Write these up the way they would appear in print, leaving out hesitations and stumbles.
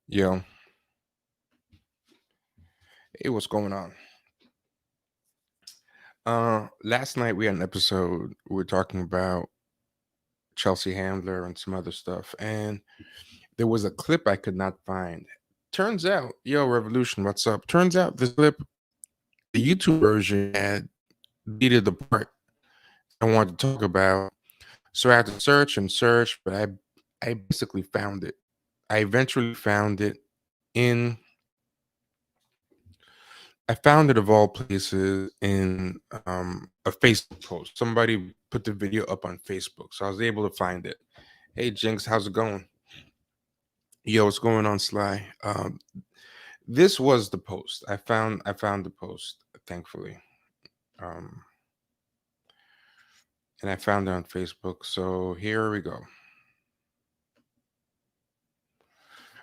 Yo, hey, what's going on? Last night we had an episode. We were talking about Chelsea Handler and some other stuff, and there was a clip I could not find. Turns out, yo, Revolution, what's up? Turns out this clip, the YouTube version had deleted the part I wanted to talk about, so I had to search and search, but I basically found it. I eventually found it in I found it of all places in a Facebook post. Somebody put the video up on Facebook, so I was able to find it. Hey Jinx, how's it going? Yo, what's going on, Sly? This was the post. I found the post, thankfully. Um, and I found it on Facebook. So here we go.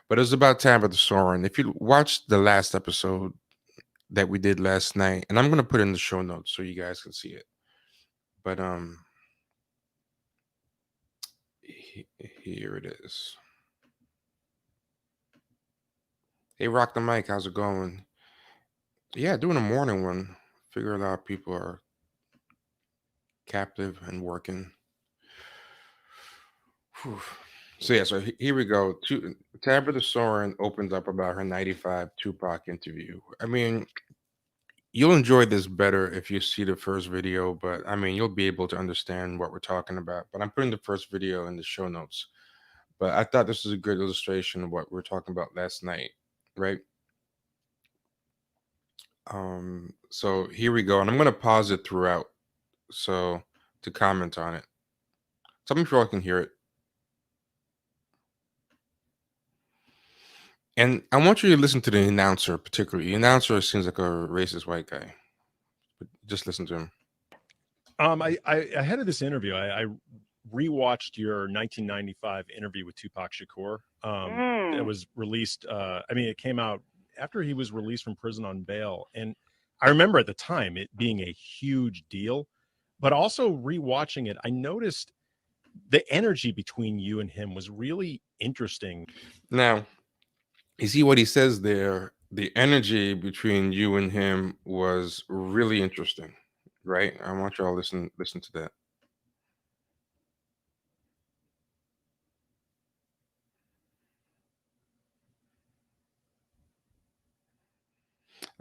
But it's about Tabitha Soren. If you watched the last episode that we did last night, and I'm gonna put it in the show notes so you guys can see it. But here it is. Hey, Rock the Mic, how's it going? Yeah, doing a morning one. Figure a lot of people are captive and working. Whew. So yeah, so here we go. Tabitha Soren opens up about her '95 Tupac interview. I mean, you'll enjoy this better if you see the first video, but I mean, you'll be able to understand what we're talking about. But I'm putting the first video in the show notes. But I thought this was a good illustration of what we were talking about last night, right? So here we go, and I'm gonna pause it throughout so to comment on it. Tell me if you all can hear it. And I want you to listen to the announcer, particularly. The announcer seems like a racist white guy. But just listen to him. I ahead of this interview, I rewatched your 1995 interview with Tupac Shakur. It was released. It came out after he was released from prison on bail, and I remember at the time it being a huge deal. But also rewatching it, I noticed the energy between you and him was really interesting. Now, you see what he says there? The energy between you and him was really interesting, right? I want you all listen to that.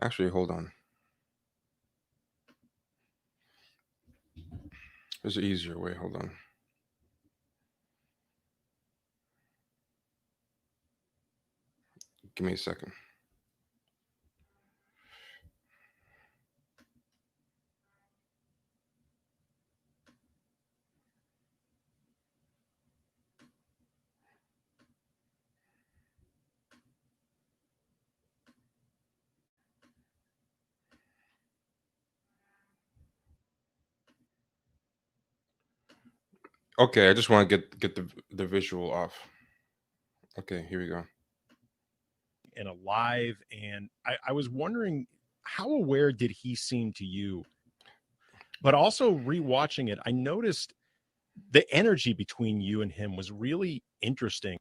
Actually, hold on. There's an easier way. Hold on. Give me a second. Okay, I just want to get the visual off. Okay, here we go. And alive, and I was wondering, how aware did he seem to you? But also rewatching it, I noticed the energy between you and him was really interesting.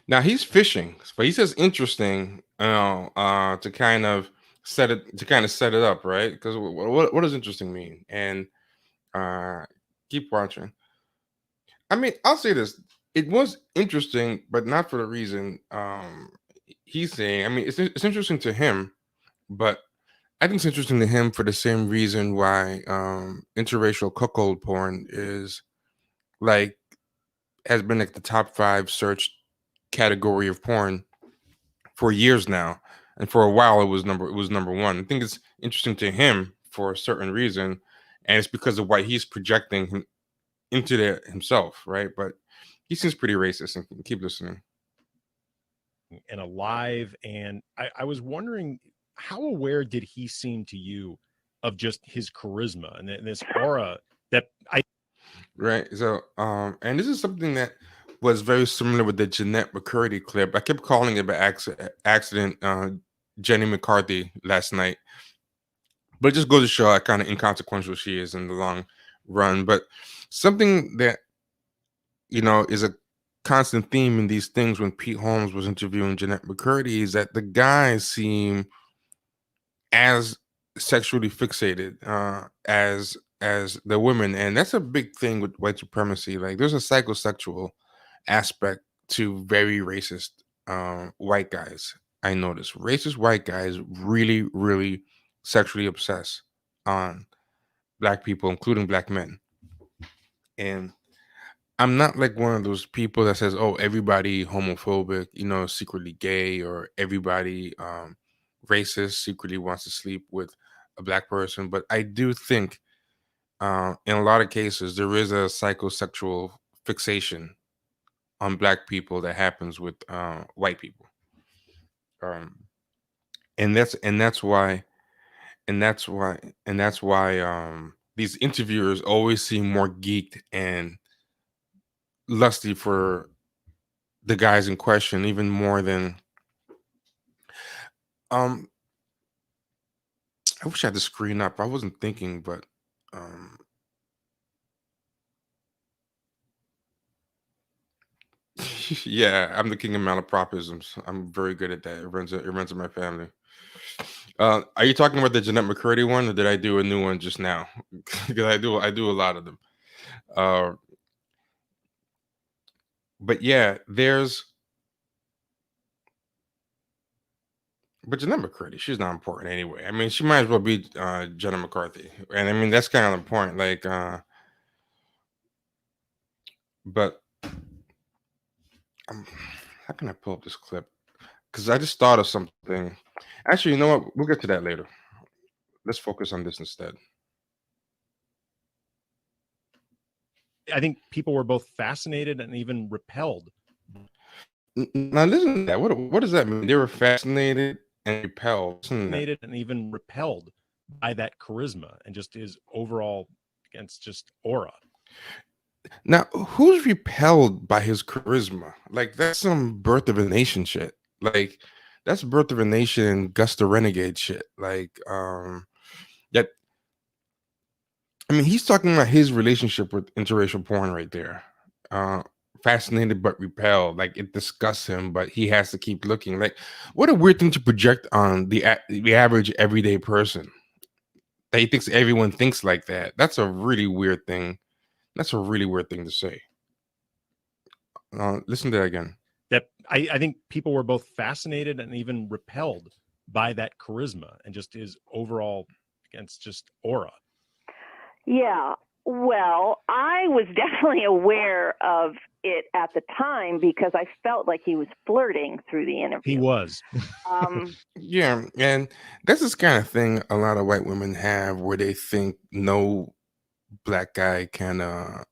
Now he's fishing, but he says interesting, to kind of set it up, right? Because what does interesting mean? And uh, keep watching. I mean, I'll say this: it was interesting, but not for the reason he's saying. I mean, it's interesting to him, but I think it's interesting to him for the same reason why interracial cuckold porn is like has been like the top 5 searched category of porn for years now, and for a while it was number one. I think it's interesting to him for a certain reason, and it's because of why he's projecting into there himself, right? But he seems pretty racist. And keep listening. And alive, and I was wondering, how aware did he seem to you of just his charisma and this aura that I Right. So, and this is something that was very similar with the Jennette McCurdy clip. I kept calling it by accident, Jenny McCarthy last night, but it just goes to show how kind of inconsequential she is in the long run. But something that is a constant theme in these things when Pete Holmes was interviewing Jennette McCurdy is that the guys seem as sexually fixated as the women, and that's a big thing with white supremacy. Like, there's a psychosexual aspect to very racist white guys. I notice racist white guys really sexually obsessed on black people, including black men. And I'm not like one of those people that says, "Oh, everybody homophobic, secretly gay, or everybody racist secretly wants to sleep with a black person." But I do think, in a lot of cases, there is a psychosexual fixation on black people that happens with white people, um, and that's why and that's why and that's why these interviewers always seem more geeked and lusty for the guys in question, even more than um I wish I had the screen up. I wasn't thinking, but um yeah, I'm the king of malapropisms. I'm very good at that. It runs in my family. Are you talking about the Jennette McCurdy one, or did I do a new one just now? Because I do a lot of them. Uh, but yeah, but Jennette McCurdy, she's not important anyway. I mean, she might as well be Jenna McCarthy, and I mean that's kind of the point. Like, but how can I pull up this clip? Because I just thought of something. Actually, you know what? We'll get to that later. Let's focus on this instead. I think people were both fascinated and even repelled. Now listen to that. What does that mean? They were fascinated and repelled. Fascinated and even repelled by that charisma and just his overall against just aura. Now, who's repelled by his charisma? Like, that's some Birth of a Nation shit. Like, that's Birth of a Nation, Gus the Renegade shit. Like, that. I mean, he's talking about his relationship with interracial porn right there. Fascinated but repelled. Like, it disgusts him, but he has to keep looking. Like, what a weird thing to project on the average everyday person. That he thinks everyone thinks like that. That's a really weird thing. That's a really weird thing to say. Listen to that again. That I think people were both fascinated and even repelled by that charisma and just his overall against just aura. Yeah. Well, I was definitely aware of it at the time because I felt like he was flirting through the interview. He was. Yeah, and that's this kind of thing a lot of white women have where they think no black guy can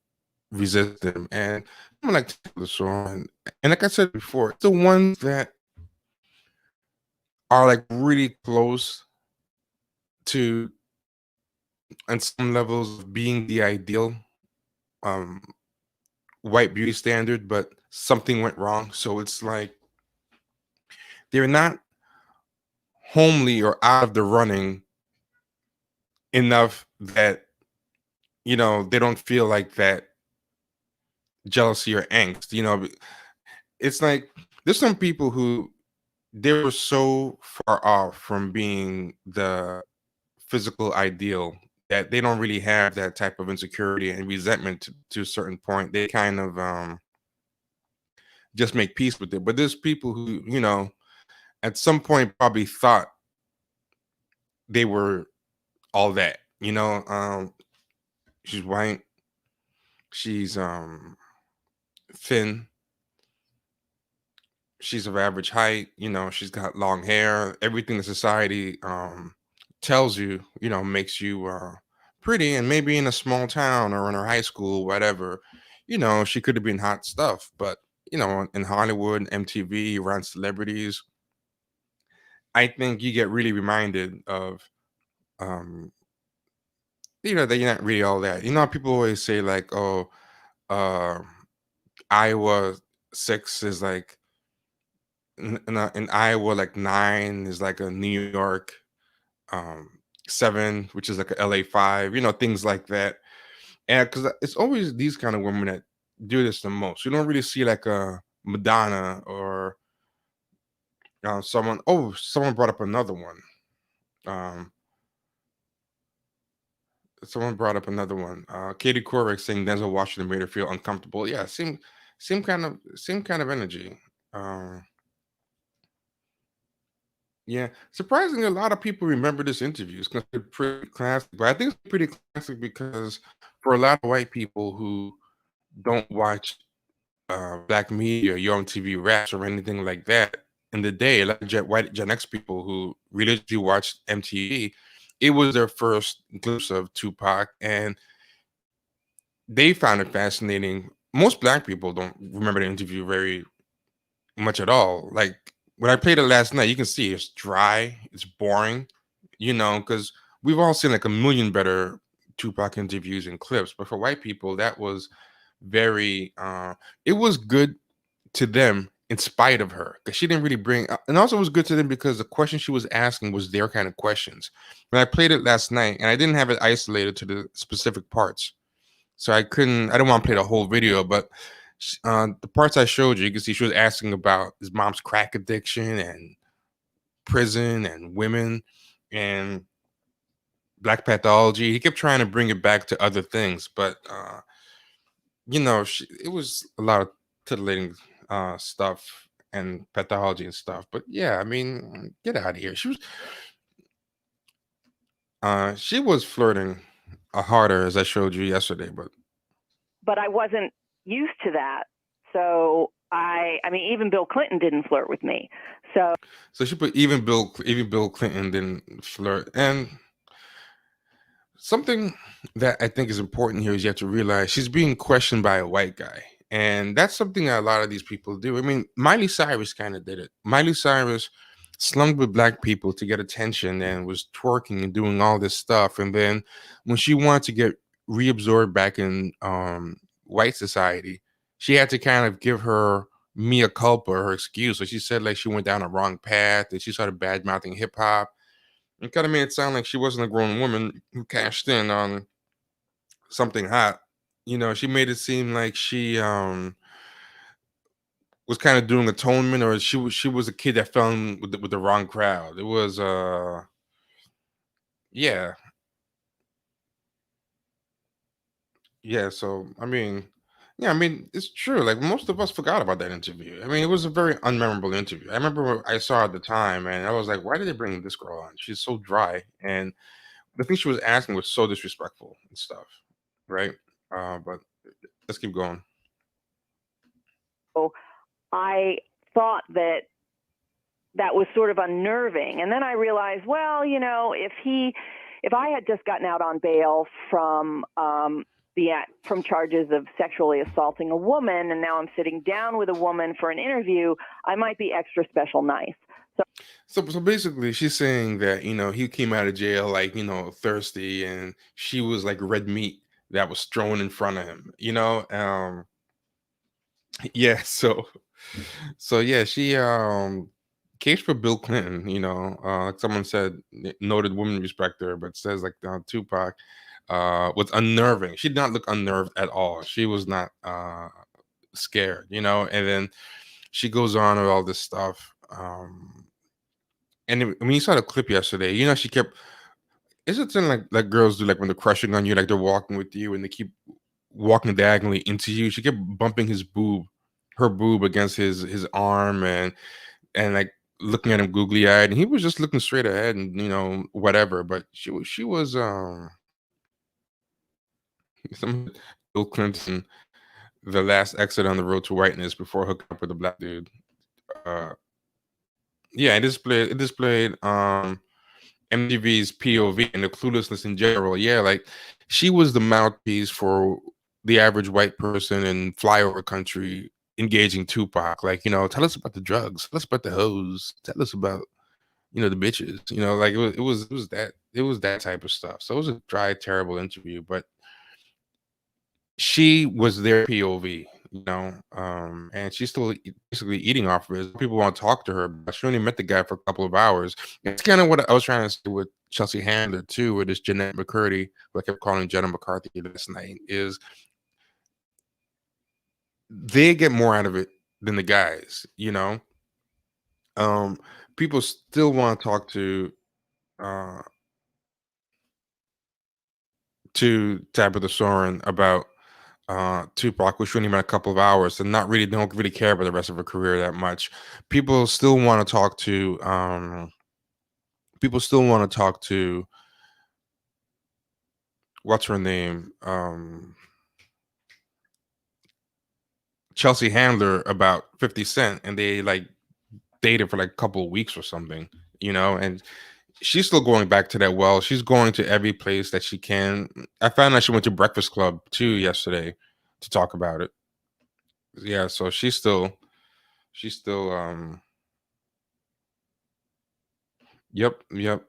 resist them. And I'm like Tabitha Soren, and like I said before, it's the ones that are like really close to, on some levels, of being the ideal um white beauty standard, but something went wrong. So it's like they're not homely or out of the running enough that they don't feel like that jealousy or angst. It's like there's some people who they were so far off from being the physical ideal that they don't really have that type of insecurity and resentment to a certain point. They kind of just make peace with it. But there's people who, at some point probably thought they were all that. She's white, she's thin, she's of average height, she's got long hair, everything that society tells you, makes you pretty. And maybe in a small town or in her high school, whatever, she could have been hot stuff. But in Hollywood, MTV, around celebrities, I think you get really reminded of um that you're not really all that. How people always say, like, oh, uh Iowa 6 is like in Iowa, like 9 is like a New York 7, which is like a LA 5, things like that. And because it's always these kind of women that do this the most. You don't really see like a Madonna or someone. Oh, someone brought up another one. Um, Someone brought up another one. Katie Couric saying Denzel Washington made her feel uncomfortable. Yeah, same kind of energy. Um, yeah, surprisingly, a lot of people remember this interview. It's considered pretty classic, but I think it's pretty classic because for a lot of white people who don't watch black media, Yo MTV Raps, or anything like that in the day, a lot of white Gen X people who religiously watched MTV, it was their first glimpse of Tupac, and they found it fascinating. Most black people don't remember the interview very much at all. Like when I played it last night, you can see it's dry, it's boring, because we've all seen like a million better Tupac interviews and clips, but for white people, that was very it was good to them in spite of her, because she didn't really bring and also it was good to them because the questions she was asking was their kind of questions. When I played it last night, and I didn't have it isolated to the specific parts, so I didn't want to play the whole video, but the parts I showed you can see she was asking about his mom's crack addiction and prison and women and black pathology. He kept trying to bring it back to other things, but it was a lot of titillating stuff and pathology and stuff. But yeah, I mean, get out of here. She was flirting harder, as I showed you yesterday, But I wasn't used to that. So I mean, even Bill Clinton didn't flirt with me. so she put even Bill Clinton didn't flirt. And something that I think is important here is you have to realize she's being questioned by a white guy. And that's something that a lot of these people do. I mean, Miley Cyrus kind of did it. Miley Cyrus slung with black people to get attention and was twerking and doing all this stuff. And then when she wanted to get reabsorbed back in white society, she had to kind of give her mea culpa, her excuse. So she said like she went down a wrong path and she started bad mouthing hip hop. It kind of made it sound like she wasn't a grown woman who cashed in on something hot. She made it seem like she was kind of doing atonement, or she was a kid that fell in with the wrong crowd. It was yeah, yeah. So I mean, yeah, I mean it's true. Like most of us forgot about that interview. I mean, it was a very unmemorable interview. I remember when I saw it at the time, and I was like, why did they bring this girl on? She's so dry, and the thing she was asking was so disrespectful and stuff, right? But let's keep going. So I thought that was sort of unnerving. And then I realized, well, if I had just gotten out on bail from charges of sexually assaulting a woman, and now I'm sitting down with a woman for an interview, I might be extra special nice. So basically, she's saying that he came out of jail like thirsty, and she was like red meat that was thrown in front of him. Yeah. So yeah, she case for Bill Clinton. Like someone said, noted woman respecter, but says like Tupac was unnerving. She did not look unnerved at all. She was not scared. And then she goes on with all this stuff. And when you saw the clip yesterday, she kept. Is it something like girls do, like when they're crushing on you, like they're walking with you and they keep walking diagonally into you? She kept bumping her boob against his arm, and like looking at him googly eyed, and he was just looking straight ahead and whatever. But she was some Bill Clinton, the last exit on the road to whiteness before hooking up with a black dude. Uh, yeah, it displayed MTV's POV and the cluelessness in general. Yeah, like she was the mouthpiece for the average white person in flyover country engaging Tupac. Like, tell us about the drugs, tell us about the hoes, tell us about the bitches. Like it was that type of stuff. So it was a dry, terrible interview, but she was their POV. And she's still basically eating off of it. People want to talk to her, but she only met the guy for a couple of hours. It's kind of what I was trying to say with Chelsea Handler too, with this Jennette McCurdy, who I kept calling Jenna McCarthy last night, is they get more out of it than the guys, you know. People still want to talk uh to Tabitha Soren about Tupac, which only about a couple of hours, and not really don't really care about the rest of her career that much. People still want to talk to people still want to talk to what's her name? Chelsea Handler about 50 Cent, and they like dated for like a couple of weeks or something, you know, and she's still going back to that well. She's going to every place that she can. I found out she went to Breakfast Club too yesterday to talk about it. Yeah, so she's still yep.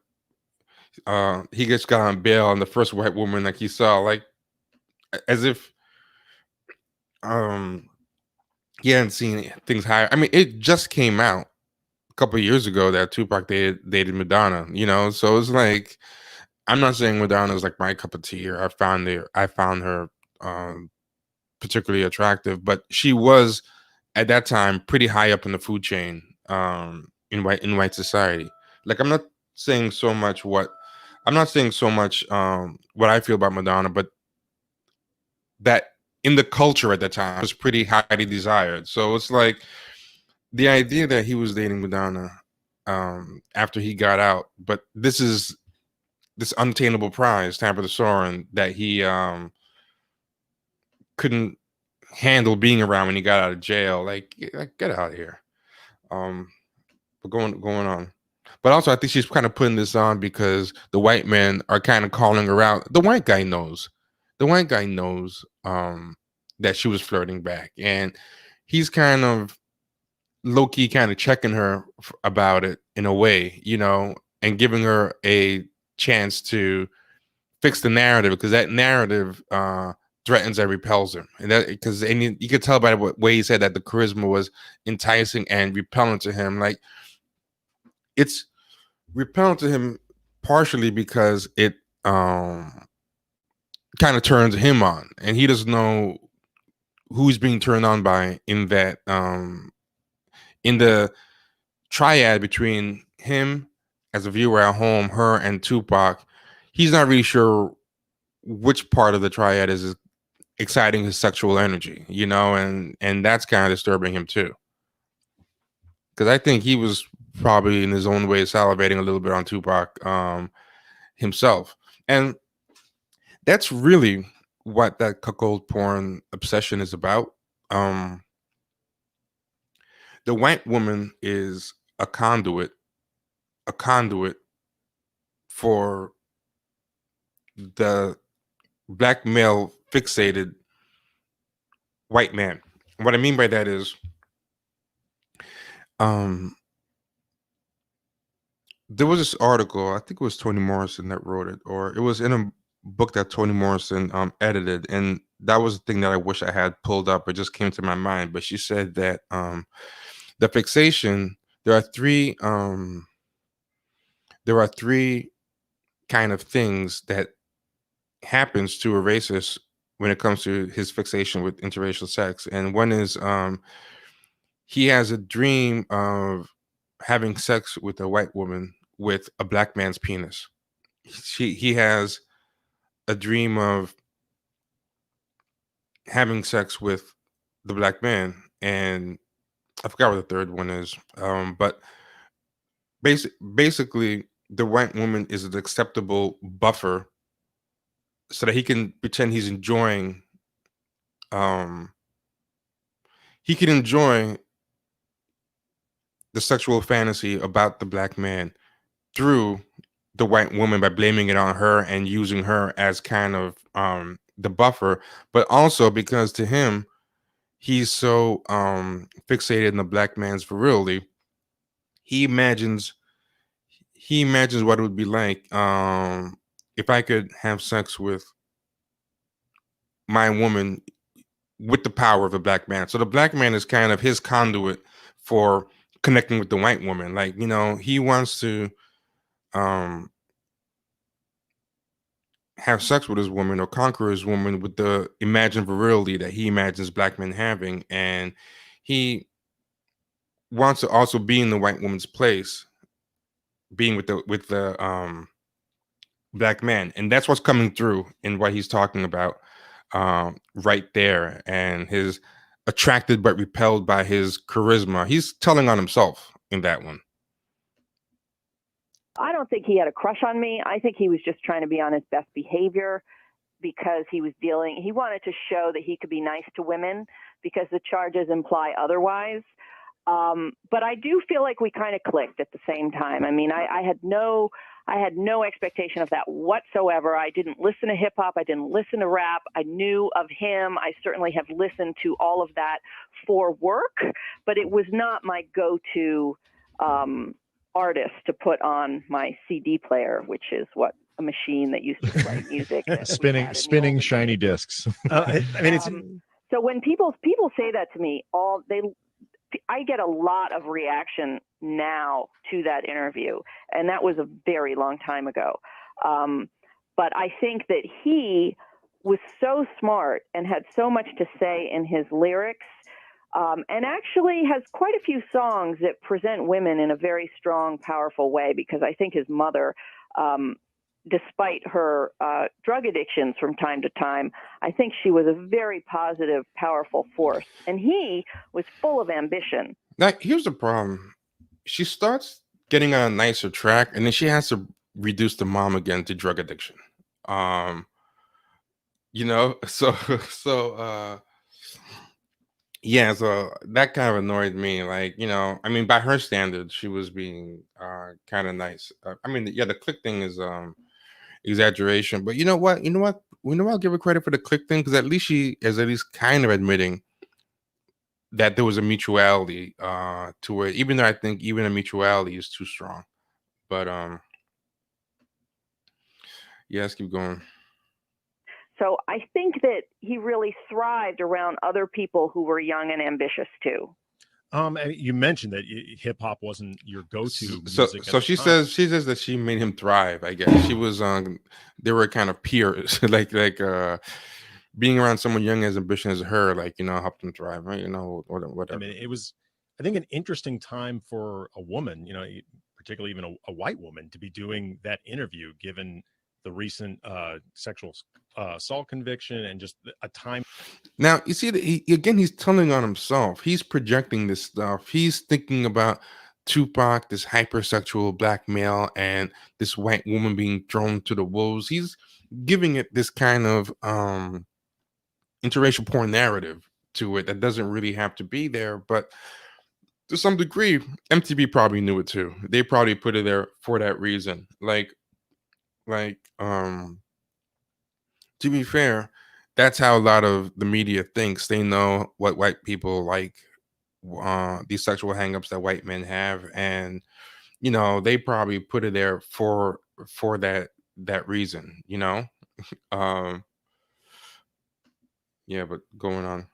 He gets got on bail, and the first white woman like he saw, like as if um he hadn't seen things higher. I mean, it just came out a couple of years ago that Tupac dated Madonna, you know, so it's like I'm not saying Madonna is like my cup of tea, or I found her um particularly attractive, but she was at that time pretty high up in the food chain in white society. Like saying so much what I'm not saying so much what I feel about Madonna, but that in the culture at that time was pretty highly desired. So it's like the idea that he was dating Madonna after he got out, but this is this unattainable prize, Tabitha Soren, that he couldn't handle being around when he got out of jail. Like, get out of here. Um, but going on. But also, I think she's kind of putting this on because the white men are kind of calling her out. The white guy knows. The white guy knows that she was flirting back, and he's kind of low key, kind of checking her about it in a way, you know, and giving her a chance to fix the narrative, because that narrative threatens and repels him, and that because you could tell by the way he said that the charisma was enticing and repellent to him. Like, it's repellent to him partially because it kind of turns him on, and he doesn't know who's being turned on by in the triad between him as a viewer at home, her, and Tupac. He's not really sure which part of the triad is exciting his sexual energy, you know, and that's kind of disturbing him too. Because I think he was probably in his own way salivating a little bit on Tupac himself. And that's really what that cuckold porn obsession is about. Um, the white woman is a conduit for the black male fixated white man. What I mean by that is, um, there was this article, I think it was Toni Morrison that wrote it, or it was in a book that Toni Morrison edited, and that was the thing that I wish I had pulled up. It just came to my mind, but she said that the fixation there are three kind of things that happens to a racist when it comes to his fixation with interracial sex, and one is he has a dream of having sex with a white woman with a black man's penis. He has a dream of having sex with the black man, and I forgot what the third one is. But basically, the white woman is an acceptable buffer so that he can pretend he's enjoying. Um, he can enjoy the sexual fantasy about the black man through the white woman by blaming it on her and using her as kind of the buffer, but also because to him he's so fixated in the black man's virility. He imagines what it would be like if I could have sex with my woman with the power of the black man. So the black man is kind of his conduit for connecting with the white woman. Like, you know, he wants to um have sex with his woman or conquer his woman with the imagined virility that he imagines black men having, and he wants to also be in the white woman's place, being with the black man, and that's what's coming through in what he's talking about right there, and his attracted but repelled by his charisma. He's telling on himself in that one. I don't think he had a crush on me. I think he was just trying to be on his best behavior because he wanted to show that he could be nice to women because the charges imply otherwise. But I do feel like we kind of clicked at the same time. I mean, I had no expectation of that whatsoever. I didn't listen to hip hop. I didn't listen to rap. I knew of him. I certainly have listened to all of that for work, but it was not my go-to artist to put on my CD player, which is what a machine that used to play music. spinning shiny discs. I mean, it's so when people say that to me, I get a lot of reaction now to that interview, and that was a very long time ago. But I think that he was so smart and had so much to say in his lyrics, and actually has quite a few songs that present women in a very strong, powerful way, because I think his mother, despite her drug addictions from time to time, I think she was a very positive, powerful force. And he was full of ambition. Now, here's the problem. She starts getting on a nicer track, and then she has to reduce the mom again to drug addiction. So yeah, so that kind of annoyed me. Like, I mean, by her standards, she was being kind of nice. I mean, yeah, the click thing is exaggeration, but you know what? I'll give her credit for the click thing, because at least she is at least kind of admitting that there was a mutuality to it, even though I think even a mutuality is too strong. But yeah, let's keep going. So I think that he really thrived around other people who were young and ambitious too. You mentioned that hip hop wasn't your go-to music. So she says that she made him thrive. I guess she was they were kind of peers, like being around someone young as ambitious as her, like, helped him thrive, right? Whatever. I mean, it was, I think, an interesting time for a woman, particularly even a white woman, to be doing that interview, given the recent sexual assault conviction and just a time. Now, you see that he's telling on himself. He's projecting this stuff. He's thinking about Tupac, this hypersexual black male, and this white woman being thrown to the wolves. He's giving it this kind of interracial porn narrative to it that doesn't really have to be there, but to some degree, MTV probably knew it too. They probably put it there for that reason. Like, to be fair, that's how a lot of the media thinks. They know what white people like, these sexual hangups that white men have, and they probably put it there for that reason. Yeah, but going on.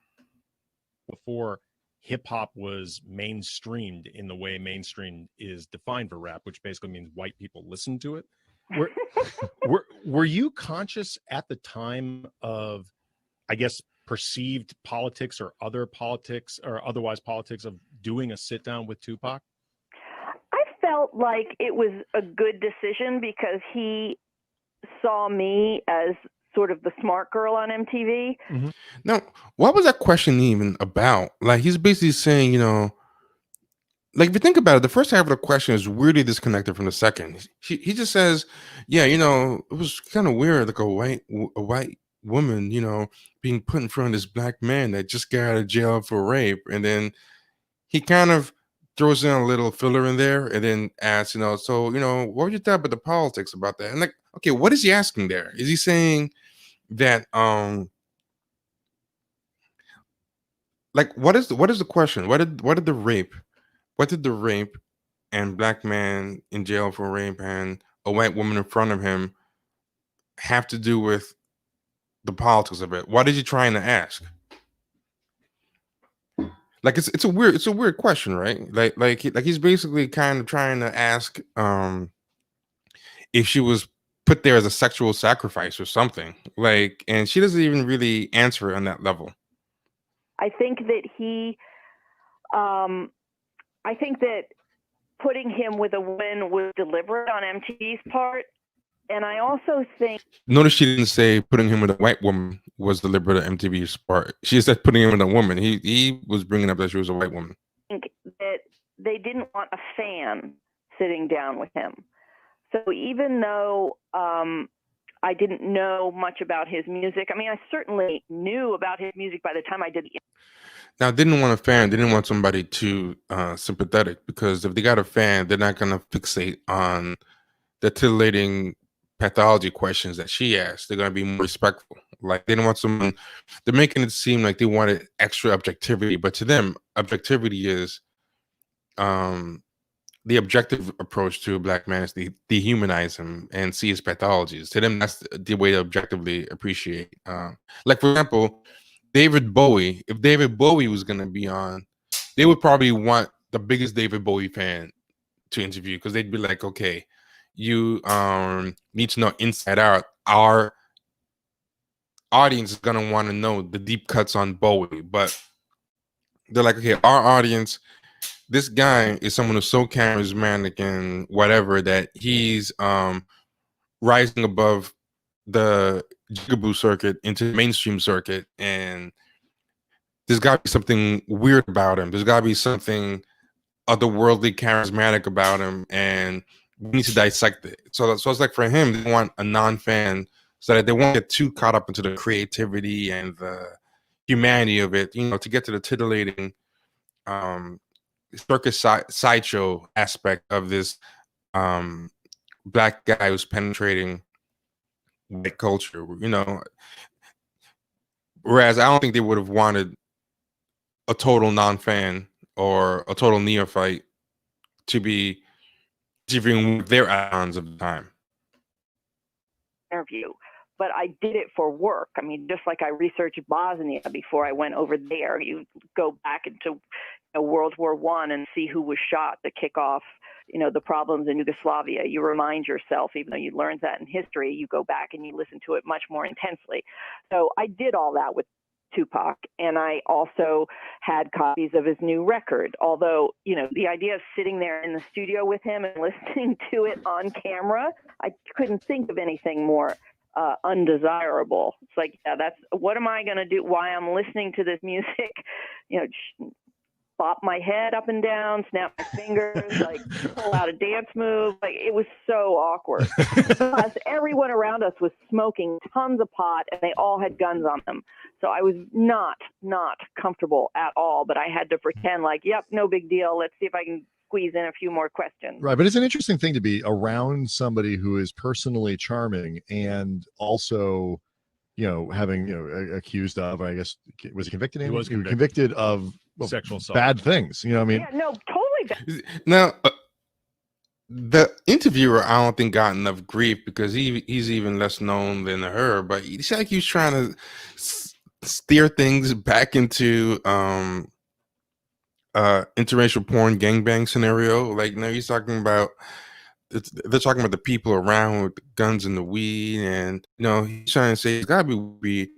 Before hip hop was mainstreamed in the way mainstream is defined for rap, which basically means white people listen to it. Were you conscious at the time of, I guess, perceived politics or other politics or otherwise politics of doing a sit down with Tupac? I felt like it was a good decision because he saw me as sort of the smart girl on MTV. Mm-hmm. Now, what was that question even about? Like, he's basically saying, like, if you think about it, the first half of the question is weirdly disconnected from the second. He just says, yeah, it was kind of weird, like a white woman, being put in front of this black man that just got out of jail for rape. And then he kind of throws in a little filler in there and then asks, so, what would you thought about the politics about that? And like, okay, what is he asking there? Is he saying that, like, what is the question? What did the rape and black man in jail for rape and a white woman in front of him have to do with the politics of it? What is he trying to ask? Like, it's a weird question, right? Like he's basically kind of trying to ask if she was put there as a sexual sacrifice or something. Like, and she doesn't even really answer it on that level. I think that I think that putting him with a woman was deliberate on MTV's part. And I also think... Notice she didn't say putting him with a white woman was deliberate on MTV's part. She said putting him with a woman. He was bringing up that she was a white woman. I think that they didn't want a fan sitting down with him. So even though I didn't know much about his music, I mean, I certainly knew about his music by the time I did the... Now, didn't want a fan. They didn't want somebody too sympathetic, because if they got a fan, they're not going to fixate on the titillating pathology questions that she asked. They're going to be more respectful. Like, they don't want someone... They're making it seem like they wanted extra objectivity, but to them, objectivity is the objective approach to a black man is to dehumanize him and see his pathologies. To them, that's the way to objectively appreciate. Like, for example, David Bowie. If David Bowie was going to be on, they would probably want the biggest David Bowie fan to interview, because they'd be like, okay, you need to know inside out. Our audience is going to want to know the deep cuts on Bowie, but they're like, okay, our audience, this guy is someone who's so charismatic and whatever that he's rising above the jigaboo circuit into the mainstream circuit, and there's got to be something weird about him. There's got to be something otherworldly charismatic about him, and we need to dissect it. So it's like, for him, they want a non-fan so that they won't get too caught up into the creativity and the humanity of it, you know, to get to the titillating circus sideshow aspect of this black guy who's penetrating white culture, you know. Whereas I don't think they would have wanted a total non-fan or a total neophyte to be interviewing their icons of the time. Interview, but I did it for work. I mean, just like I researched Bosnia before I went over there. You go back into World War I and see who was shot to kick off, the problems in Yugoslavia. You remind yourself, even though you learned that in history, you go back and you listen to it much more intensely. So I did all that with Tupac, and I also had copies of his new record. Although, the idea of sitting there in the studio with him and listening to it on camera, I couldn't think of anything more undesirable. It's like, yeah, that's what am I going to do while I'm listening to this music? Bop my head up and down, snap my fingers, like pull out a dance move. Like, it was so awkward. Plus, everyone around us was smoking tons of pot, and they all had guns on them. So I was not comfortable at all. But I had to pretend like, yep, no big deal. Let's see if I can squeeze in a few more questions. Right, but it's an interesting thing to be around somebody who is personally charming and also, having accused of, I guess, was he convicted? He was convicted of sexual assault, bad things. I mean, yeah, no, totally bad. Now, the interviewer, I don't think got enough grief because he's even less known than her. But it's like he's trying to steer things back into interracial porn gangbang scenario. Like, he's talking about. They're talking about the people around with the guns and the weed, and he's trying to say it's gotta be.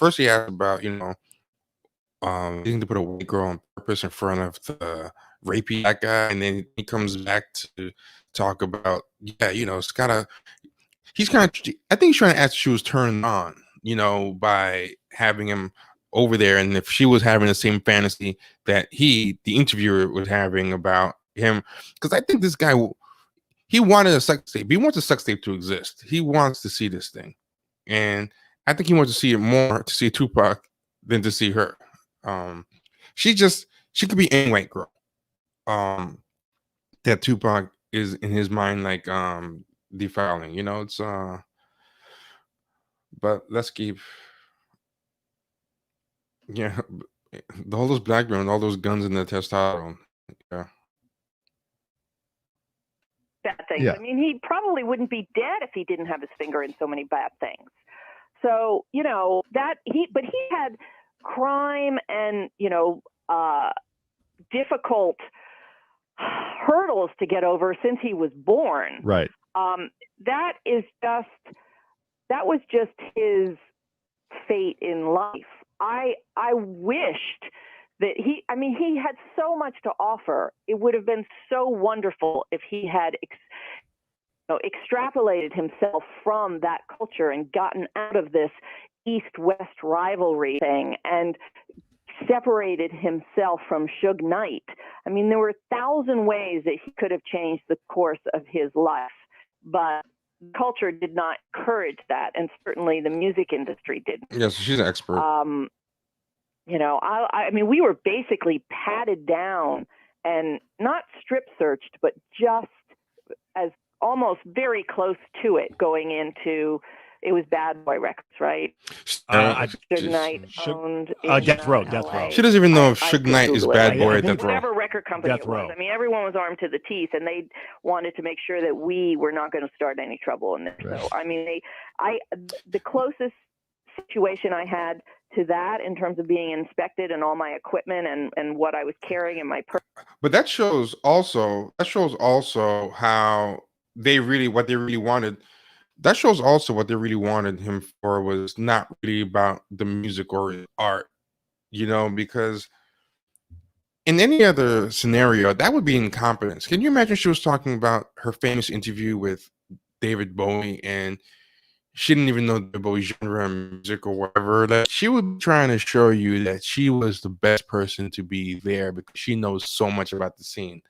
First he asked about needing to put a white girl on purpose in front of the rapey black guy, and then he comes back to talk about it's gotta. He's kind of. I think he's trying to ask if she was turned on, by having him over there, and if she was having the same fantasy that the interviewer, was having about him, because I think this guy, he wanted a sex tape. He wants a sex tape to exist. He wants to see this thing, and I think he wants to see it more to see Tupac than to see her. She could be any white girl. That Tupac is in his mind like defiling. It's but let's keep all those black men, all those guns and the testosterone. Yeah. Bad things. Yeah. I mean, he probably wouldn't be dead if he didn't have his finger in so many bad things. So, but he had crime and, difficult hurdles to get over since he was born. Right. That was just his fate in life. I wished that he had so much to offer. It would have been so wonderful if he had extrapolated himself from that culture and gotten out of this East-West rivalry thing and separated himself from Suge Knight. I mean, there were 1,000 ways that he could have changed the course of his life, but culture did not encourage that, and certainly the music industry didn't. Yes, she's an expert. We were basically patted down and not strip searched, but just as almost very close to it going into, it was Bad Boy Records, right? Suge Knight owned Death Row. She doesn't even know if Suge Knight is Bad Boy at Death Row. Whatever record company it was. I mean, everyone was armed to the teeth, and they wanted to make sure that we were not going to start any trouble in this. Right. So, I mean, the closest situation I had to that in terms of being inspected and all my equipment and what I was carrying in my purse. But that shows also how what they really wanted. That shows also what they really wanted him for was not really about the music or art, because in any other scenario, that would be incompetence. Can you imagine she was talking about her famous interview with David Bowie and she didn't even know the Bowie genre of music or whatever? That she would be trying to show you that she was the best person to be there because she knows so much about the scene,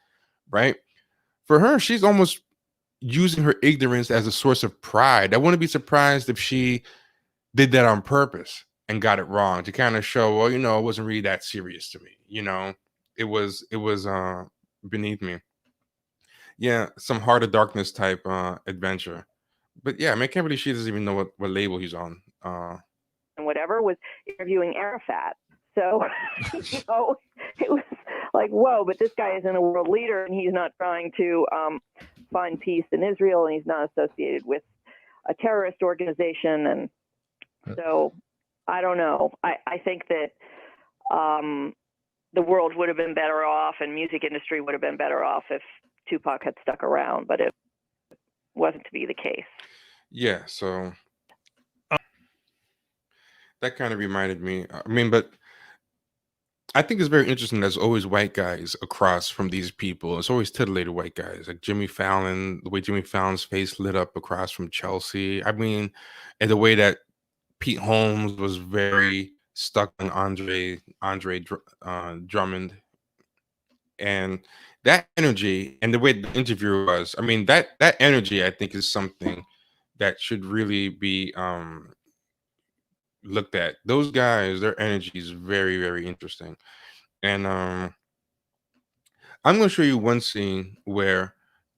right? For her, she's almost using her ignorance as a source of pride. I wouldn't be surprised if she did that on purpose and got it wrong to kind of show, well, it wasn't really that serious to me. It was beneath me. Yeah, some Heart of Darkness type adventure. But yeah, I can't believe she doesn't even know what label he's on. And whatever was interviewing Arafat. So, it was like, whoa, but this guy isn't a world leader and he's not trying to find peace in Israel, and he's not associated with a terrorist organization. And so I don't know. I think that the world would have been better off and music industry would have been better off if Tupac had stuck around, but it wasn't to be the case. Yeah, so that kind of reminded me. But I think it's very interesting. There's always white guys across from these people. It's always titillated white guys, like Jimmy Fallon. The way Jimmy Fallon's face lit up across from Chelsea. And the way that Pete Holmes was very stuck on Andre Drummond, and that energy and the way the interview was. That energy, I think, is something that should really be looked at. Those guys, their energy is very, very interesting. And I'm going to show you one scene where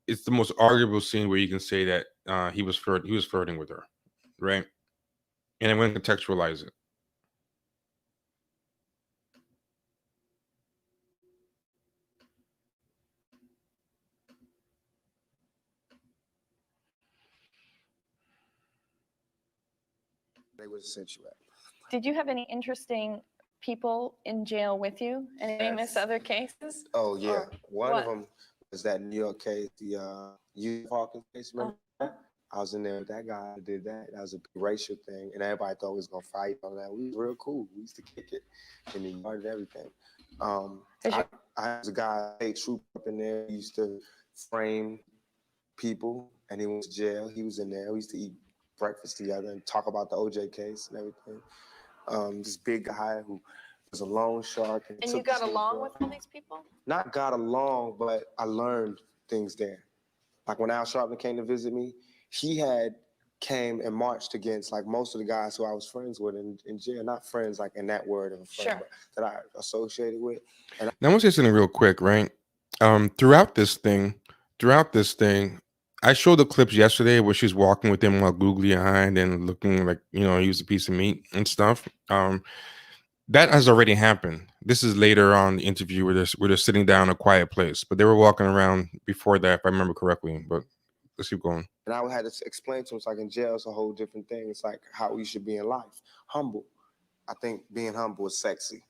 it's the most arguable scene where you can say that he was flirting with her, right? And I'm going to contextualize it. They would have sent you out. Did you have any interesting people in jail with you? Any famous other cases? Oh yeah, one of them was that New York case, the youth parking case. Remember? I was in there with that guy who did that. That was a big racial thing, and everybody thought we was gonna fight on that. We was real cool. We used to kick it in the yard and everything. I was a guy, a troop up in there. He used to frame people, and he went to jail. He was in there. We used to eat breakfast together and talk about the OJ case and everything. This big guy who was a loan shark. And you got along with all these people? Not got along, but I learned things there. Like when Al Sharpton came to visit me, he came and marched against like most of the guys who I was friends with in jail. Not friends like in that word of a friend, but that I associated with. And now I want to say something real quick, right? Throughout this thing, I showed the clips yesterday where she's walking with him while googly-eyed and looking like, he was a piece of meat and stuff. That has already happened. This is later on the interview where they're sitting down in a quiet place, but they were walking around before that, if I remember correctly. But let's keep going. And I had to explain to him, it's like in jail, it's a whole different thing. It's like how you should be in life. Humble. I think being humble is sexy.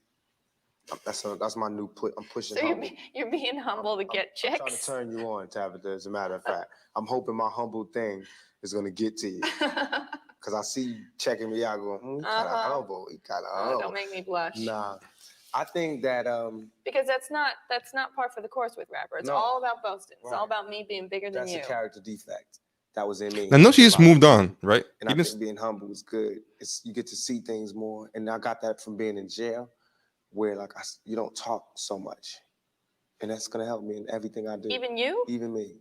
That's my new put. I'm pushing. So humble. you're being humble to get chicks. I'm trying to turn you on, Tabitha. As a matter of fact, I'm hoping my humble thing is gonna get to you. Cause I see you checking me out, going, he kind of humble. He kind of humble. Don't make me blush. Nah, I think that because that's not par for the course with rapper. It's all about boasting. It's all about me being bigger than you. That's a character defect that was in me. I know she just moved on, right? And I think being humble is good. You get to see things more, and I got that from being in jail, where like you don't talk so much, and that's gonna help me in everything I do. Even you? Even me.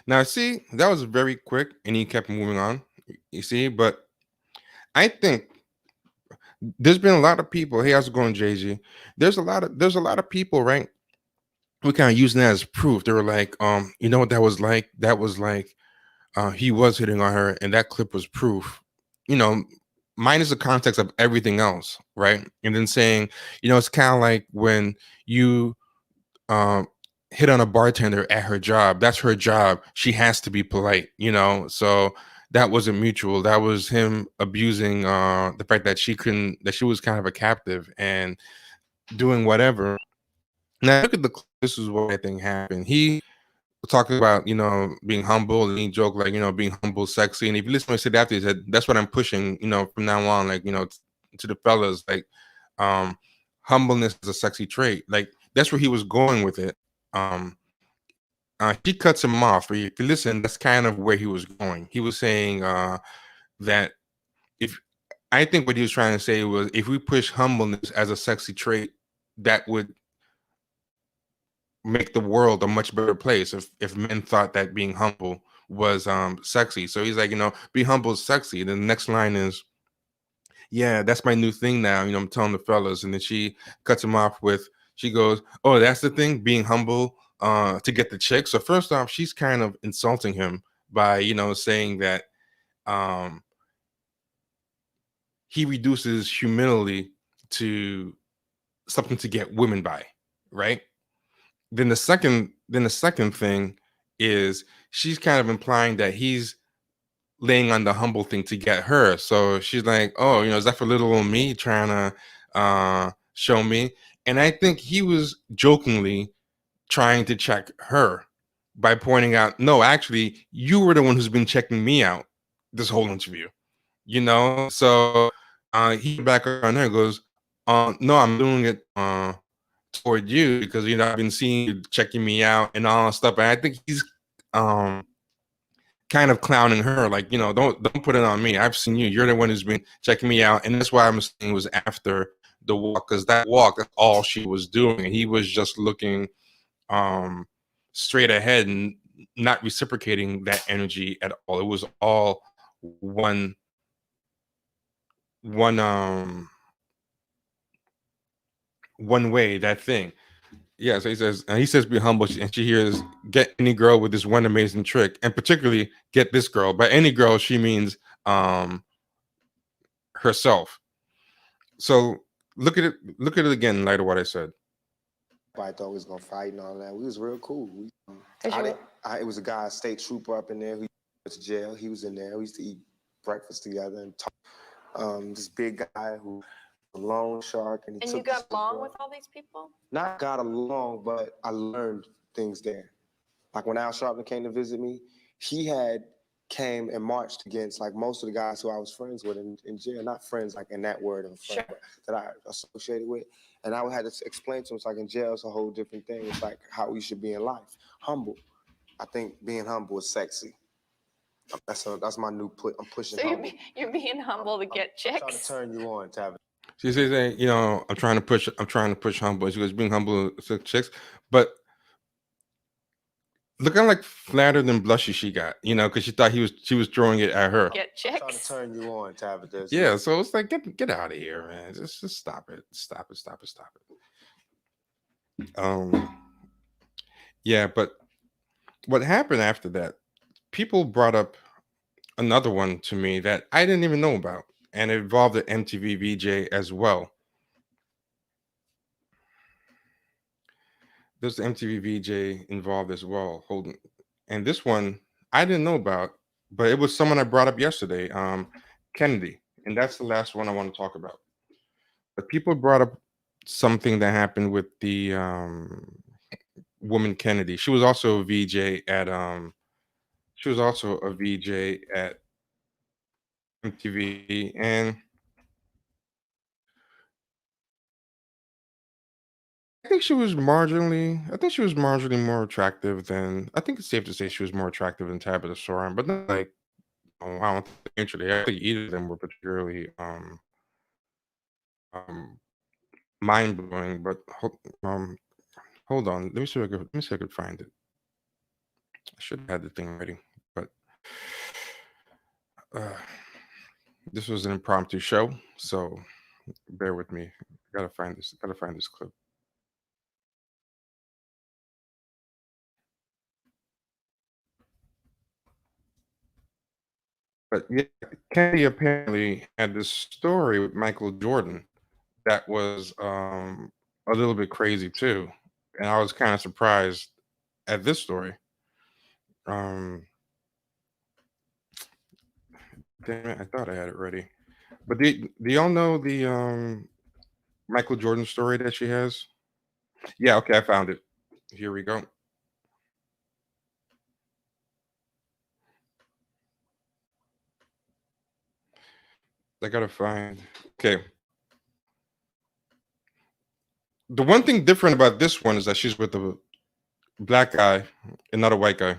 Now, see, that was very quick, and he kept moving on. You see, but I think there's been a lot of people. Hey, how's it going, Jay-Z? There's a lot of people, right? We kind of using that as proof. They were like, you know what that was like? That was like he was hitting on her, and that clip was proof. You know, minus the context of everything else, right? And then saying, you know, it's kind of like when you hit on a bartender at her job. That's her job. She has to be polite, you know. So that wasn't mutual. That was him abusing the fact that she was kind of a captive and doing whatever. Now look at this is what I think happened. He talking about, you know, being humble, and he joked like, you know, being humble, sexy. And if you listen to what he said after, he said, that's what I'm pushing, you know, from now on, like, you know, to the fellas, like, humbleness is a sexy trait. Like, that's where he was going with it. He cuts him off. If you listen, that's kind of where he was going. He was saying that I think what he was trying to say was, if we push humbleness as a sexy trait, that would make the world a much better place if men thought that being humble was sexy. So he's like, you know, be humble is sexy. Then the next line is, yeah, that's my new thing now. You know, I'm telling the fellas. And then she cuts him off with, she goes, oh, that's the thing, being humble to get the chick. So first off, she's kind of insulting him by, you know, saying that he reduces humility to something to get women by, right? Then the second thing is she's kind of implying that he's laying on the humble thing to get her. So she's like, oh, you know, is that for little old me trying to show me? And I think he was jokingly trying to check her by pointing out, no, actually, you were the one who's been checking me out this whole interview, you know? So he back on her and goes, no, I'm doing it toward you because, you know, I've been seeing you checking me out and all that stuff. And I think he's kind of clowning her, like, you know, don't put it on me. I've seen you. You're the one who's been checking me out. And that's why I'm saying it was after the walk, because that walk, that's all she was doing. And he was just looking straight ahead and not reciprocating that energy at all. It was all one way, that thing. Yeah, so he says be humble, and she hears, get any girl with this one amazing trick, and particularly get this girl. By any girl, she means herself. So look at it again in light of what I said. I thought we was gonna fight and all that. We was real cool. It was a guy, a state trooper up in there who went to jail. He was in there. We used to eat breakfast together and talk. This big guy who a loan shark, and you got along with all these people? Not got along, but I learned things there. Like when Al Sharpton came to visit me, he came and marched against like most of the guys who I was friends with in jail. Not friends like in that word of a friend, but that I associated with. And I had to explain to him, it's like in jail, it's a whole different thing. It's like how we should be in life. Humble. I think being humble is sexy. That's my new put. I'm pushing. So you're being humble to get chicks. I'm trying to turn you on, Tabitha. She says, you know, I'm trying to push humble. She goes, being humble to chicks, but looking like flattered and blushy she got, you know, because she thought she was throwing it at her. Get chicks. I'm trying to turn you on, Tabitha. Yeah, so it's like get out of here, man. Just stop it. Stop it. Yeah, but what happened after that? People brought up another one to me that I didn't even know about, and it involved an MTV VJ as well. There's the MTV VJ involved as well. And this one I didn't know about, but it was someone I brought up yesterday, Kennedy, and that's the last one I want to talk about. But people brought up something that happened with the woman Kennedy. She was also a VJ at MTV, and I think she was marginally more attractive than. I think it's safe to say she was more attractive than Tabitha Soren, but not like. Oh, I don't think actually. I think either of them were particularly um mind blowing. But hold on. Let me see if I could find it. I should have had the thing ready, but uh, this was an impromptu show, so bear with me. Gotta find this. Gotta find this clip. But yeah, Kennedy apparently had this story with Michael Jordan that was a little bit crazy too, and I was kind of surprised at this story. Um, Damn it, I thought I had it ready. But do y'all know the Michael Jordan story that she has? Yeah, okay, I found it. Here we go. I gotta find. Okay. The one thing different about this one is that she's with a black guy and not a white guy.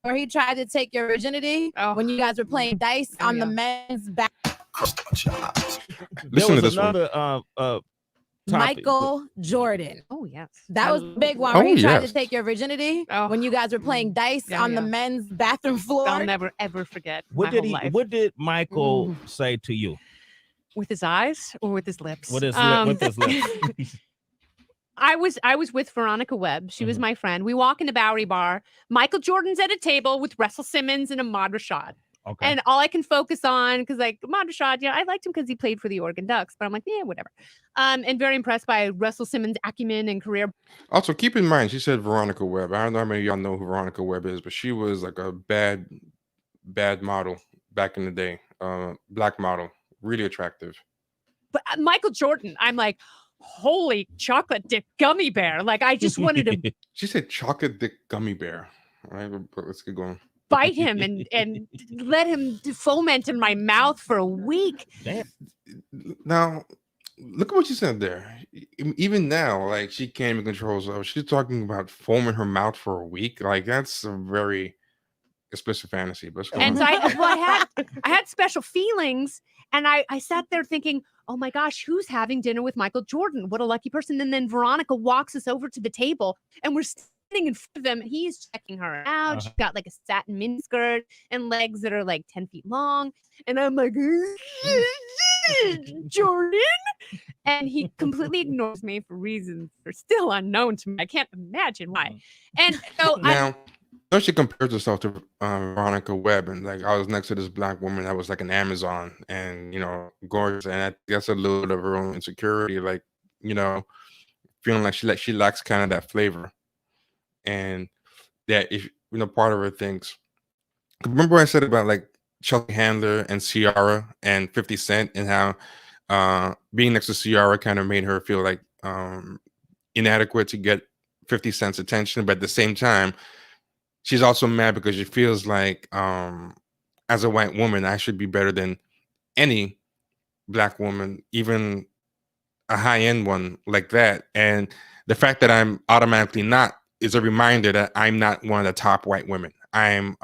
Where he tried to take your virginity when you guys were playing dice on the men's back. Listen to this one. Michael Jordan. Oh, yes. That was a big one. Oh, Where he tried yes. to take your virginity when you guys were playing dice on the men's bathroom floor. I'll never ever forget What my did whole he? life. What did Michael say to you? With his eyes or with his lips? With his lips. I was with Veronica Webb. She was my friend. We walk in the Bowery Bar. Michael Jordan's at a table with Russell Simmons and Ahmad Rashad. Okay. And all I can focus on, because like Ahmad Rashad, I liked him because he played for the Oregon Ducks, but I'm like, yeah, whatever. And very impressed by Russell Simmons' acumen and career. Also, keep in mind, she said Veronica Webb. I don't know how many of y'all know who Veronica Webb is, but she was like a bad model back in the day. Black model, really attractive. But Michael Jordan, I'm like, holy chocolate dick gummy bear. Like, I just wanted to She said chocolate dick gummy bear. All right, but let's get going. bite him and let him foment in my mouth for a week. Damn. Now, look at what you said there. Even now, like she can't even control herself. She's talking about foam in her mouth for a week. Like that's a very explicit fantasy. But And so I had special feelings, and I sat there thinking, oh my gosh, who's having dinner with Michael Jordan? What a lucky person. And then Veronica walks us over to the table, and we're sitting in front of him. He's checking her out. She's got like a satin miniskirt and legs that are like 10 feet long. And I'm like, Jordan? And he completely ignores me for reasons that are still unknown to me. I can't imagine why. And so now, she compares herself to Veronica Webb, and like I was next to this black woman that was like an Amazon, and gorgeous, and I guess a little bit of her own insecurity, like feeling like she lacks kind of that flavor, and that if part of her thinks. Remember I said about like Chuck Handler and Ciara and 50 Cent, and how being next to Ciara kind of made her feel like inadequate to get 50 Cent's attention, but at the same time, she's also mad because she feels like, as a white woman, I should be better than any black woman, even a high-end one like that. And the fact that I'm automatically not is a reminder that I'm not one of the top white women. I'm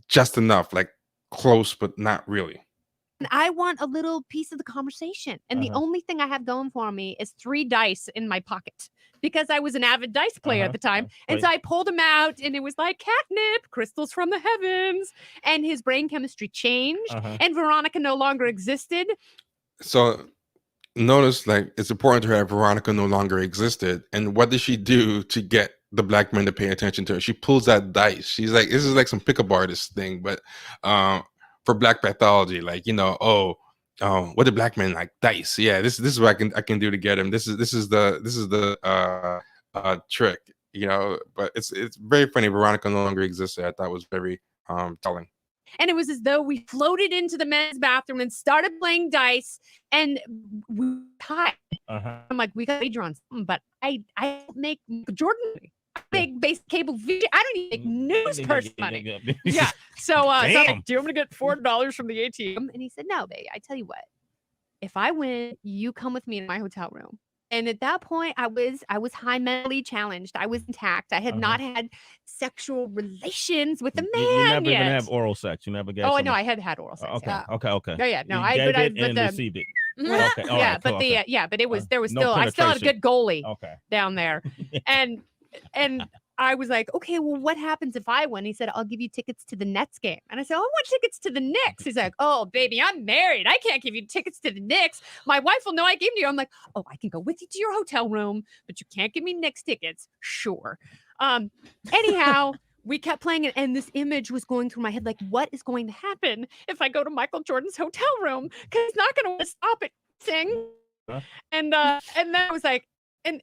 just enough, like close, but not really. And I want a little piece of the conversation. And the only thing I have going for me is 3 dice in my pocket, because I was an avid dice player at the time. And so I pulled him out, and it was like catnip, crystals from the heavens. And his brain chemistry changed, and Veronica no longer existed. So notice, like, it's important to her that Veronica no longer existed. And what did she do to get the black men to pay attention to her? She pulls out dice. She's like, this is like some pickup artist thing, but for black pathology, like, what do black men like? Dice. Yeah, this is what I can do to get him. This is the trick. But it's very funny. Veronica no longer existed. I thought was very telling. And it was as though we floated into the men's bathroom and started playing dice, and we tied. I'm like, we got to wager on something, but I don't make Jordan money. I make basic cable video. I don't even make news person money. Yeah. So I'm like, do you want me to get $4 from the ATM? And he said, no, babe. I tell you what, if I win, you come with me in my hotel room. And at that point, I was high mentally challenged. I was intact. I had not had sexual relations with a man You never yet. even have oral sex. You never got. Oh no, I had oral sex. Okay, yeah. okay. No, yeah, no, You I gave but it I and received it. Okay, yeah, right, but cool, but it was there was no still I still had a good goalie down there, and I was like, okay, well, what happens if I win? He said, I'll give you tickets to the Nets game. And I said, I want tickets to the Knicks. He's like, oh, baby, I'm married. I can't give you tickets to the Knicks. My wife will know I gave them to you. I'm like, oh, I can go with you to your hotel room, but you can't give me Knicks tickets. Sure. Anyhow, we kept playing it, and this image was going through my head, like, what is going to happen if I go to Michael Jordan's hotel room? Because he's not going to stop it sing. And then I was like, and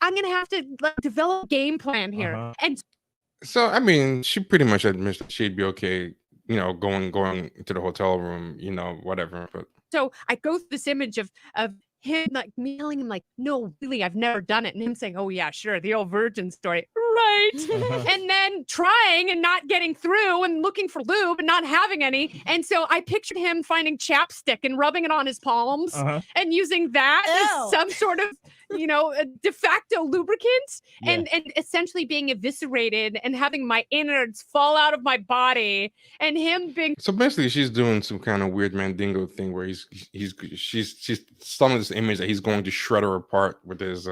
I'm gonna have to develop a game plan here. And so, I mean, she pretty much admits that she'd be okay, going to the hotel room, whatever. But so I go through this image of him, like, me telling him, like, no, really, I've never done it, and him saying, oh yeah, sure, the old virgin story, right? And then trying and not getting through, and looking for lube and not having any. And so I pictured him finding chapstick and rubbing it on his palms and using that as some sort of, a de facto lubricant, and essentially being eviscerated and having my innards fall out of my body, and him being. So basically, she's doing some kind of weird Mandingo thing where she's summoning this image that he's going to shred her apart with his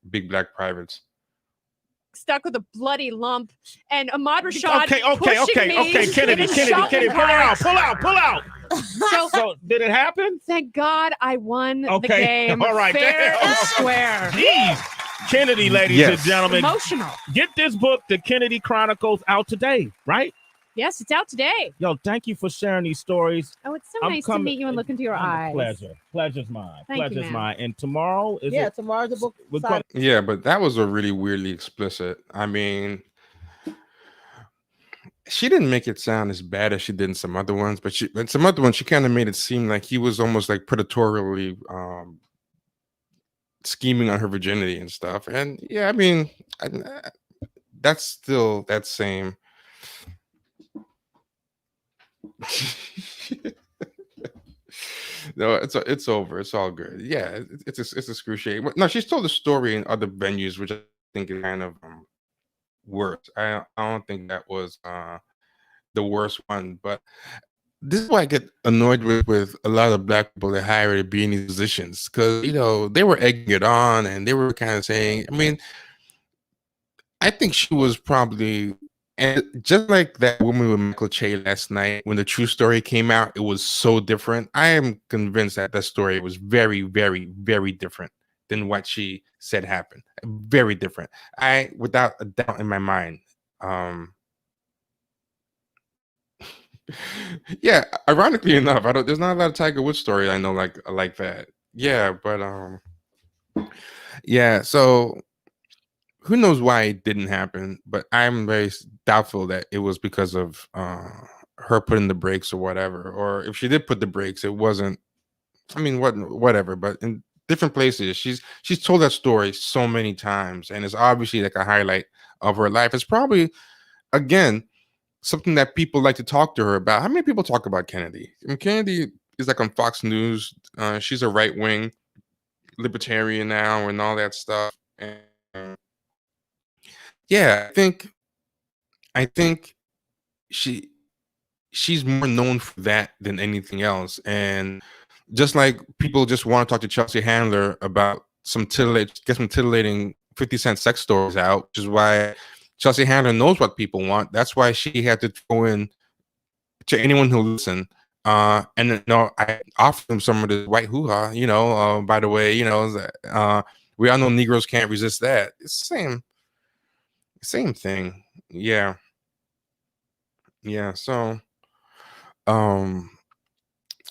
big black privates. Stuck with a bloody lump, and Ahmad Rashad. Okay. Kennedy, pull out. So did it happen? Thank God I won the game. All right, fair and square. Jeez. Kennedy, ladies and gentlemen, emotional. Get this book, The Kennedy Chronicles, out today, right? Yes, it's out today. Yo, thank you for sharing these stories. Oh, it's so nice to meet you and look into your eyes. Pleasure's mine. Thank you, mine. And tomorrow tomorrow's the book. Yeah, but that was a really weirdly explicit. I mean, she didn't make it sound as bad as she did in some other ones, but some other ones she kind of made it seem like he was almost like predatorily scheming on her virginity and stuff. And yeah, I mean, that's still that same. No, it's over. It's all good. Yeah, it's excruciating. No, she's told the story in other venues, which I think is kind of worse. I don't think that was the worst one, but this is why I get annoyed with a lot of black people that hire to be in these positions, because they were egging it on and they were kind of saying, I mean, I think she was probably. And just like that woman with Michael Che last night, when the true story came out, it was so different. I am convinced that story was very, very, very different than what she said happened. Very different. Without a doubt in my mind. Yeah, ironically enough, there's not a lot of Tiger Woods story I know like that. Yeah, but yeah, so who knows why it didn't happen, but I'm very doubtful that it was because of her putting the brakes or whatever. Or if she did put the brakes, it wasn't. I mean, whatever. But in different places, she's told that story so many times, and it's obviously like a highlight of her life. It's probably, again, something that people like to talk to her about. How many people talk about Kennedy? I mean, Kennedy is like on Fox News. She's a right-wing libertarian now and all that stuff. And yeah, I think she's more known for that than anything else. And just like people just want to talk to Chelsea Handler about get some titillating 50-cent sex stories out, which is why Chelsea Handler knows what people want. That's why she had to throw in to anyone who listen. And I offered them some of the white hoo-ha, by the way, we all know Negroes can't resist that. It's the same thing. Yeah. So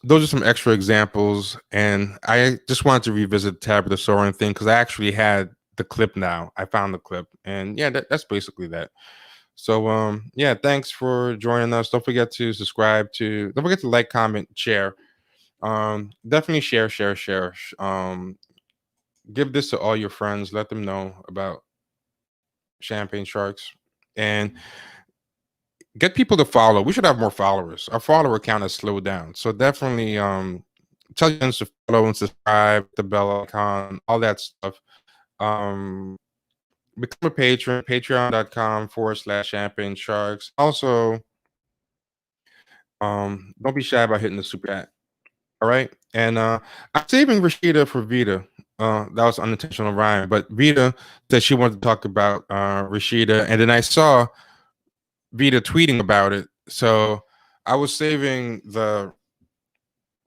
those are some extra examples, and I just wanted to revisit the Tabitha Soren thing because I actually had the clip now. I found the clip, and yeah, that's basically that. So yeah, thanks for joining us. Don't forget to subscribe to. Don't forget to like, comment, share. Definitely share. Give this to all your friends. Let them know about Champagne Sharks, and get people to follow. We should have more followers. Our follower count has slowed down, so definitely tell your friends to follow and subscribe, the bell icon, all that stuff. Become a patron, patreon.com/champagne sharks. Also, don't be shy about hitting the super chat. All right. And I'm saving Rashida for Vita. That was unintentional rhyme, but Vita said she wanted to talk about Rashida, and then I saw Vita tweeting about it. So I was saving the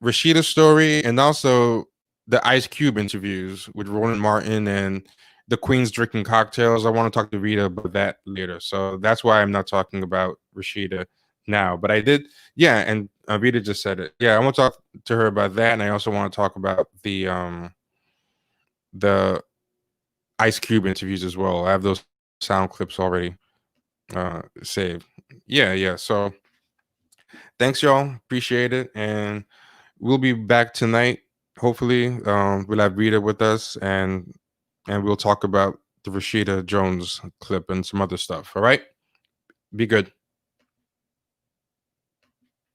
Rashida story and also the Ice Cube interviews with Roland Martin and the Queen's drinking cocktails. I want to talk to Vita about that later. So that's why I'm not talking about Rashida now. But I did, yeah, and Vita just said it. Yeah, I want to talk to her about that, and I also want to talk about the Ice Cube interviews as well. I have those sound clips already saved. Yeah. So thanks, y'all. Appreciate it, and we'll be back tonight. Hopefully, we'll have Rita with us, and we'll talk about the Rashida Jones clip and some other stuff. All right, be good.